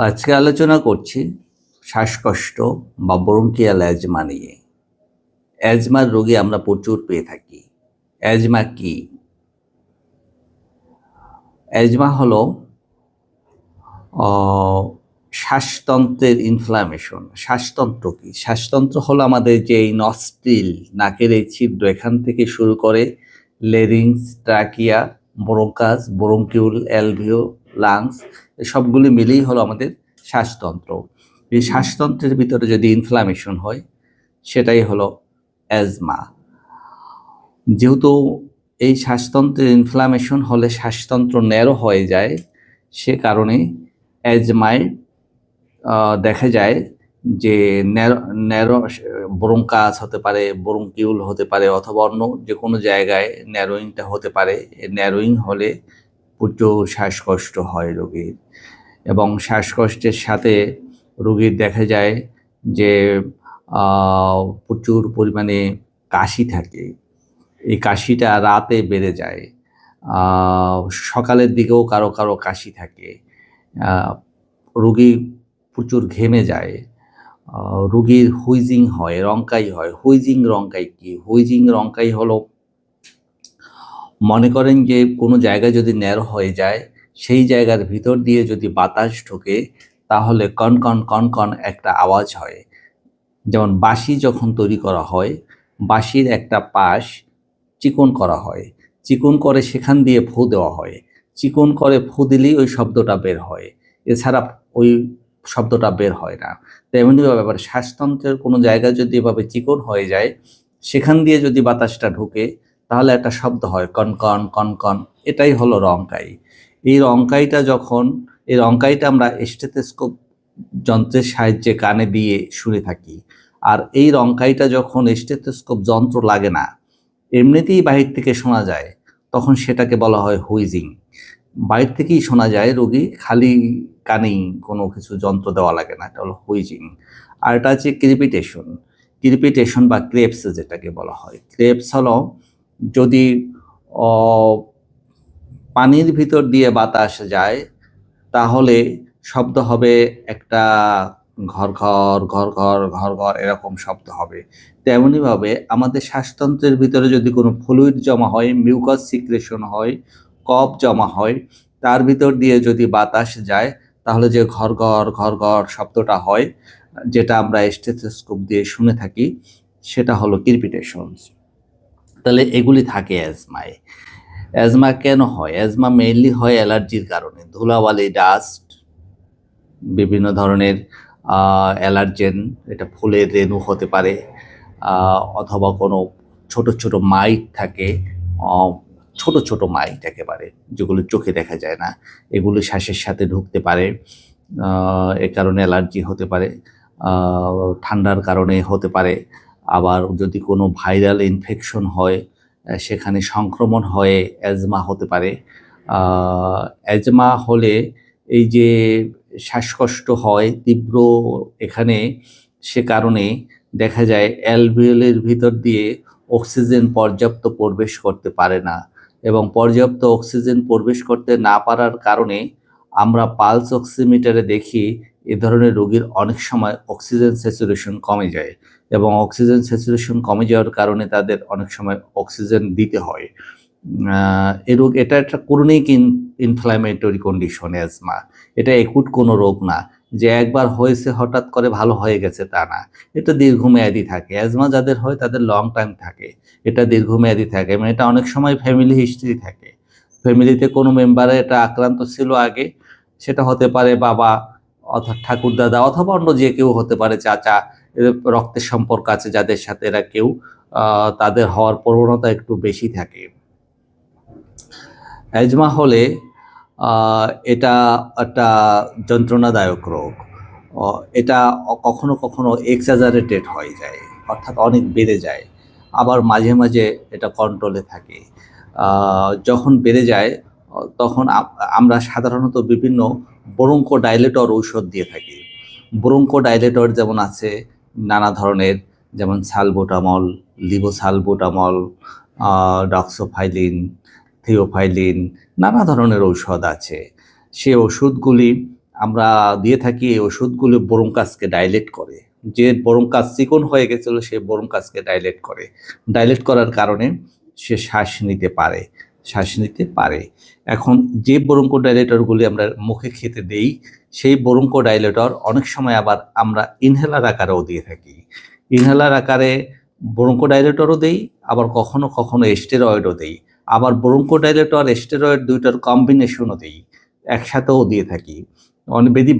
আজকে আলোচনা করছি শ্বাসকষ্ট বা ব্রঙ্কিয়াল অ্যাজমা নিয়ে। অ্যাজমার রোগী আমরা প্রচুর পেয়ে থাকি। অ্যাজমা কি? অ্যাজমা হলো শ্বাসতন্ত্রের ইনফ্লামেশন। শ্বাসতন্ত্র কি? শ্বাসতন্ত্র হলো আমাদের যে এই নস্ট্রিল, নাকের এই ছিদ্র, এখান থেকে শুরু করে লেরিংস, ট্রাকিয়া, ব্রোঙ্কাস, ব্রঙ্কিউল, অ্যালভিও, লাংস, সবগুলি মিলেই হলো আমাদের শ্বাসতন্ত্র। এই শ্বাসতন্ত্রের ভিতরে যদি ইনফ্লামেশন হয় সেটাই হলো অ্যাজমা। যেহেতু এই শ্বাসতন্ত্রের ইনফ্লামেশন হলে শ্বাসতন্ত্র ন্যারো হয়ে যায়, সে কারণে অ্যাজমায় দেখা যায় যে ন্যারো ন্যারো ব্রোঙ্কাস হতে পারে, ব্রঙ্কিউল হতে পারে, অথবা অন্য যে কোনো জায়গায় ন্যারোয়িংটা হতে পারে। ন্যারোয়িং হলে প্রচুর শ্বাসকষ্ট হয় রোগীর, এবং শ্বাসকষ্টের সাথে রোগীর দেখা যায় যে প্রচুর পরিমাণে কাশি থাকে। এই কাশিটা রাতে বেড়ে যায়, সকালের দিকেও কারো কারো কাশি থাকে। রোগী প্রচুর ঘেমে যায়, রোগীর হুইজিং হয়, রঙ্কাই হয়। হুইজিং রঙ্কাই কি? হুইজিং রঙ্কাই হলো, মনে করেন যে কোনো জায়গা যদি ন্যারো হয়ে যায়, সেই জায়গার ভিতর দিয়ে যদি বাতাস ঢোকে তাহলে কনকন কনকন একটা আওয়াজ হয়। যেমন বাঁশি যখন তৈরি করা হয়, বাঁশির একটা পাশ চিকন করা হয়, চিকন করে সেখান দিয়ে ফু দেওয়া হয়, চিকন করে ফু দিলেই ওই শব্দটা বের হয়, এছাড়া ওই শব্দটা বের হয় না। তেমনিভাবে আবার শ্বাসতন্ত্রের কোনো জায়গা যদি এভাবে চিকন হয়ে যায়, সেখান দিয়ে যদি বাতাসটা ঢুকে তাহলে একটা শব্দ হয়, কনকন কনকন। এটাই হলো রঙ্কাই। এই রঙ্কাইটা এই রঙ্কাইটা আমরা স্টেথোস্কোপ যন্ত্রের সাহায্যে কানে দিয়ে শুনে থাকি। আর এই রঙ্কাইটা যখন স্টেথোস্কোপ যন্ত্র লাগে না, এমনিতেই বাহির থেকে শোনা যায়, তখন সেটাকে বলা হয় হুইজিং। বাইরে থেকেই শোনা যায়, রোগী খালি কানেই, কোনো কিছু যন্ত্র দেওয়া লাগে না, এটা হলো হুইজিং। আর এটা হচ্ছে ক্রিপিটেশন। ক্রিপিটেশন বা ক্রেপস যেটাকে বলা হয়, ক্রেপস হলো যদি পানির ভিতর দিয়ে বাতাস যায় তাহলে শব্দ হবে একটা ঘর ঘর ঘর ঘর ঘর ঘর, এরকম শব্দ হবে। তেমনিভাবে আমাদের শ্বাসতন্ত্রের ভিতরে যদি কোনো ফ্লুইড জমা হয়, মিউকাস সিক্রেশন হয়, কফ জমা হয়, তার ভিতর দিয়ে যদি বাতাস যায় তাহলে যে ঘর ঘর ঘর ঘর শব্দটা হয়, যেটা আমরা স্টেথোস্কোপ দিয়ে শুনে থাকি, সেটা হলো ক্রিপিটেশন। তাহলে এগুলি থাকে অ্যাজমায়। অ্যাজমা কেন হয়? অ্যাজমা মেইনলি হয় অ্যালার্জির কারণে। ধুলাবালি, ডাস্ট, বিভিন্ন ধরনের অ্যালার্জেন, এটা ফুলের রেণু হতে পারে, অথবা কোনো ছোট ছোট মাইট থাকে, ছোট ছোট মাইট একেবারে, যেগুলো চোখে দেখা যায় না, এগুলো শ্বাসের সাথে ঢুকতে পারে, এ কারণে অ্যালার্জি হতে পারে। ঠান্ডার কারণে হতে পারে। আবার যদি কোনো ভাইরাল ইনফেকশন হয়, সেখানে সংক্রমণ হয়ে অ্যাজমা হতে পারে। অ্যাজমা হলে এই যে শ্বাসকষ্ট হয় তীব্র, এখানে সে কারণে দেখা যায় অ্যালভিওলের ভিতর দিয়ে অক্সিজেন পর্যাপ্ত প্রবেশ করতে পারে না, এবং পর্যাপ্ত অক্সিজেন প্রবেশ করতে না পারার কারণে আমরা পালস অক্সিমিটারে দেখি এ ধরনের রোগীর অনেক সময় অক্সিজেন স্যাচুরেশন কমে যায়, এবং অক্সিজেন স্যাচুরেশন কমে যাওয়ার কারণে তাদের অনেক সময় অক্সিজেন দিতে হয়। এই রোগ, এটা একটা ক্রনিক ইনফ্ল্যামেটরি কন্ডিশন অ্যাজমা। এটা একুট কোনো রোগ না যে একবার হয়েছে হঠাৎ করে ভালো হয়ে গেছে, তা না। এটা দীর্ঘমেয়াদী থাকে। অ্যাজমা যাদের হয় তাদের লং টাইম থাকে, এটা দীর্ঘমেয়াদী থাকে, এবং এটা অনেক সময় ফ্যামিলি হিস্ট্রি থাকে। ফ্যামিলিতে কোনো মেম্বারে এটা আক্রান্ত ছিল আগে, সেটা হতে পারে বাবা অর্থাৎ ঠাকুরদাদা, অথবা অন্য যে কেউ হতে পারে, চাচা, রক্তের সম্পর্ক আছে যাদের সাথে, এরা কেউ তাদের হওয়ার প্রবণতা একটু বেশি থাকে। অ্যাজমা হলে এটা একটা যন্ত্রণাদায়ক রোগ। এটা কখনো কখনো এক্সাজারেটেড হয়ে যায়, অর্থাৎ অনেক বেড়ে যায়। আবার মাঝে মাঝে এটা কন্ট্রোলে থাকে। যখন বেড়ে যায় তখন আমরা সাধারণত বিভিন্ন ব্রঙ্কোডাইলেটর ঔষধ দিয়ে থাকি। ব্রঙ্কোডাইলেটর যেমন আছে নানা ধরনের, যেমন সালবুটামল, লিভোসালবুটামল, ডক্সোফাইলিন, থিওফাইলিন, নানা ধরনের ঔষধ আছে। সে ওষুধগুলি আমরা দিয়ে থাকি এই ওষুধগুলো ব্রঙ্কাসকে ডাইলেট করে। যে ব্রঙ্কাস চিকন হয়ে গেছিল সে ব্রঙ্কাসকে ডাইলেট করে। ডাইলেট করার কারণে সে শ্বাস নিতে পারে। এখন যে ব্রঙ্কোডাইলেটরগুলি আমরা মুখে খেতে দেই, সেই ব্রঙ্কোডাইলেটর অনেক সময় আবার আমরা ইনহেলার আকারেও দিয়ে থাকি। ইনহেলার আকারে ব্রঙ্কোডাইলেটরও দেই, আবার কখনো কখনো স্টেরয়েডও দেই। আবার ব্রঙ্কোডাইলেটর, স্টেরয়েড ২ টার কম্বিনেশনও দেই। একসাথেও দিয়ে থাকি।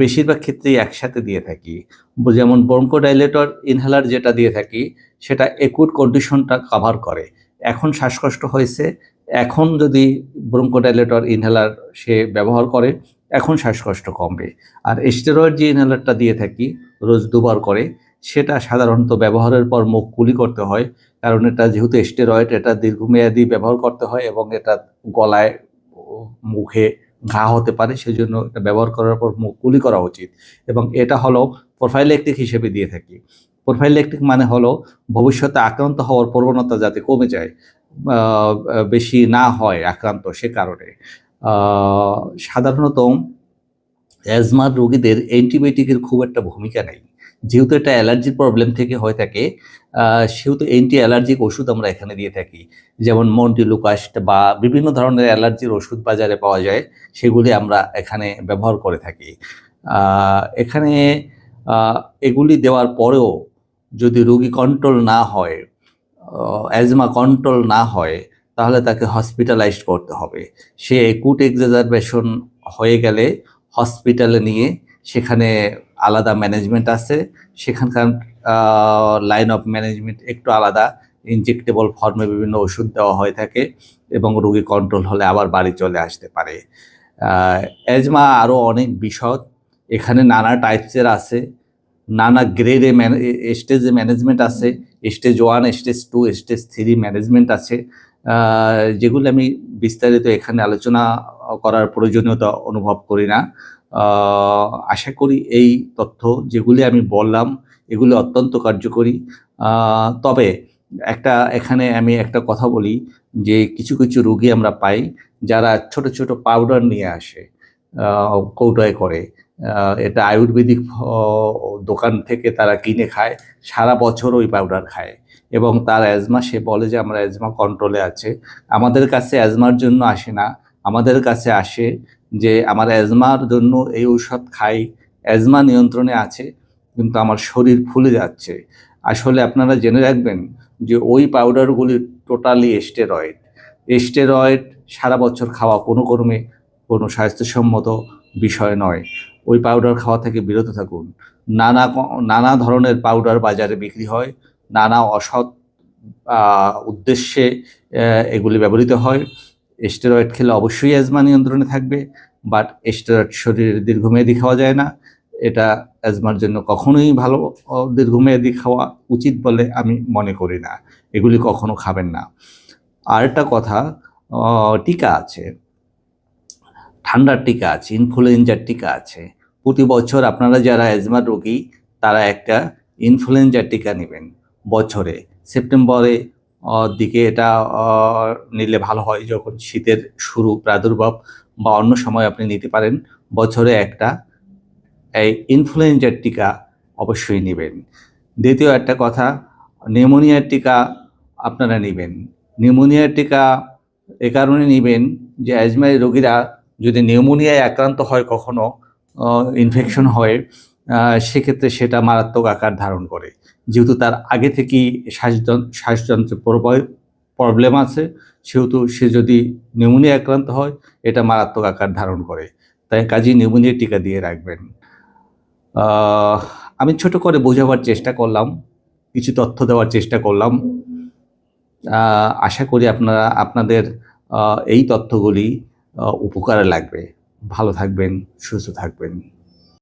বেশিরভাগ ক্ষেত্রেই একসাথে দিয়ে থাকি। যেমন ব্রঙ্কোডাইলেটর ইনহেলার যেটা দিয়ে থাকি সেটা একুট কন্ডিশনটা কভার করে। এখন শ্বাসকষ্ট হয়েছে, এখন যদি ব্রঙ্কোডাইলেটর ইনহেলার সে ব্যবহার করে, এখন শ্বাসকষ্ট কমবে। আর স্টেরয়েড যে ইনহেলারটা দিয়ে থাকি রোজ ২ বার করে, সেটা সাধারণত ব্যবহারের পর মুখ কুলি করতে হয়। কারণ এটা যেহেতু স্টেরয়েড, এটা দীর্ঘমেয়াদী ব্যবহার করতে হয় এবং এটা গলায়, মুখে ঘা হতে পারে। সেজন্য এটা ব্যবহার করার পর মুখ কুলি করা উচিত। এবং এটা হলো প্রোফাইল্যাক্টিক হিসেবে দিয়ে থাকি। প্রোফাইল্যাক্টিক মানে হলো ভবিষ্যতে আক্রান্ত হওয়ার প্রবণতা যাতে কমে যায়, বেশি না হয় আক্রান্ত, সে কারণে। সাধারণত অ্যাজমার রোগীদের অ্যান্টিবায়োটিকের খুব একটা ভূমিকা নেই। যেহেতু এটা অ্যালার্জির প্রবলেম থেকে হয়ে থাকে, সেহেতু অ্যান্টি অ্যালার্জিক ওষুধ আমরা এখানে দিয়ে থাকি। যেমন মন্টিলুকাস্ট বা বিভিন্ন ধরনের অ্যালার্জির ওষুধ বাজারে পাওয়া যায়, সেগুলি আমরা এখানে ব্যবহার করে থাকি। এখানে এগুলি দেওয়ার পরেও যদি রোগী কন্ট্রোল না হয়, অ্যাজমা কন্ট্রোল না হয়, তাহলে তাকে হসপিটালাইজড করতে হবে। সে একুট এক্সাজারবেশন হয়ে গেলে হসপিটালে নিয়ে, সেখানে আলাদা ম্যানেজমেন্ট আছে, সেখানকার লাইন অফ ম্যানেজমেন্ট একটু আলাদা। ইনজেক্টেবল ফর্মে বিভিন্ন ওষুধ দেওয়া হয়ে থাকে এবং রোগী কন্ট্রোল হলে আবার বাড়ি চলে আসতে পারে। অ্যাজমা আরও অনেক বিশদ, এখানে নানা টাইপসের আছে, নানা গ্রেডে স্টেজে ম্যানেজমেন্ট আছে। স্টেজ 1, স্টেজ 2, স্টেজ 3 ম্যানেজমেন্ট আছে, যেগুলো আমি বিস্তারিত এখানে আলোচনা করার প্রয়োজনীয়তা অনুভব করি না। আশা করি এই তথ্য যেগুলি আমি বললাম এগুলি অত্যন্ত কার্যকরী। তবে এখানে আমি একটা কথা বলি যে কিছু কিছু রোগী আমরা পাই যারা ছোট ছোট পাউডার নিয়ে আসে, কৌটোয় করে। এটা আয়ুর্বেদিক দোকান থেকে তারা কিনে খায়, সারা বছর ওই পাউডার খায় এবং তার অ্যাজমা, সে বলে যে আমার অ্যাজমা কন্ট্রোলে আছে। আমাদের কাছে অ্যাজমার জন্য আসে না, আমাদের কাছে আসে যে আমার অ্যাজমার জন্য এই ঔষধ খাই, অ্যাজমা নিয়ন্ত্রণে আছে, কিন্তু আমার শরীর ফুলে যাচ্ছে। আসলে আপনারা জেনে রাখবেন যে ওই পাউডারগুলি টোটালি স্টেরয়েড। স্টেরয়েড সারা বছর খাওয়া কোনো ক্রমে কোনো স্বাস্থ্যসম্মত বিষয় নয়। ওই পাউডার খাওয়া থেকে বিরত থাকুন। নানা ধরনের পাউডার বাজারে বিক্রি হয়, নানা অসৎ উদ্দেশ্যে এগুলি ব্যবহৃত হয়। স্টেরয়েড খেলে অবশ্যই অ্যাজমা নিয়ন্ত্রণে থাকবে, বাট স্টেরয়েড শরীরে দীর্ঘমেয়াদী খাওয়া যায় না। এটা অ্যাজমার জন্য কখনোই ভালো দীর্ঘমেয়াদী খাওয়া উচিত বলে আমি মনে করি না। এগুলি কখনো খাবেন না। আরেকটা কথা, টিকা আছে, ঠান্ডার টিকা আছে, ইনফ্লুয়েঞ্জার টিকা আছে। প্রতি বছর আপনারা যারা অ্যাজমার রোগী তারা একটা ইনফ্লুয়েঞ্জার টিকা নেবেন বছরে। সেপ্টেম্বরে দিকে এটা নিলে ভালো হয়, যখন শীতের শুরু প্রাদুর্ভাব, বা অন্য সময় আপনি নিতে পারেন। বছরে একটা এই ইনফ্লুয়েঞ্জার টিকা অবশ্যই নেবেন। দ্বিতীয় একটা কথা, নিউমোনিয়ার টিকা আপনারা নেবেন। নিউমোনিয়ার টিকা এ কারণে নেবেন যে অ্যাজমার রোগীরা যদি নিউমোনিয়ায় আক্রান্ত হয়, কখনো ইনফেকশন হয়, সেক্ষেত্রে সেটা মারাত্মক আকার ধারণ করে। যেহেতু তার আগে থেকেই শ্বাসযন্ত্রের প্রবলেম আছে, সেহেতু সে যদি নিউমোনিয়া আক্রান্ত হয়, এটা মারাত্মক আকার ধারণ করে। তাই কাজেই নিউমোনিয়ার টিকা দিয়ে রাখবেন। আমি ছোট করে বোঝাবার চেষ্টা করলাম, কিছু তথ্য দেওয়ার চেষ্টা করলাম। আশা করি আপনাদের এই তথ্যগুলি উপকারে লাগবে। ভালো থাকবেন, সুস্থ থাকবেন।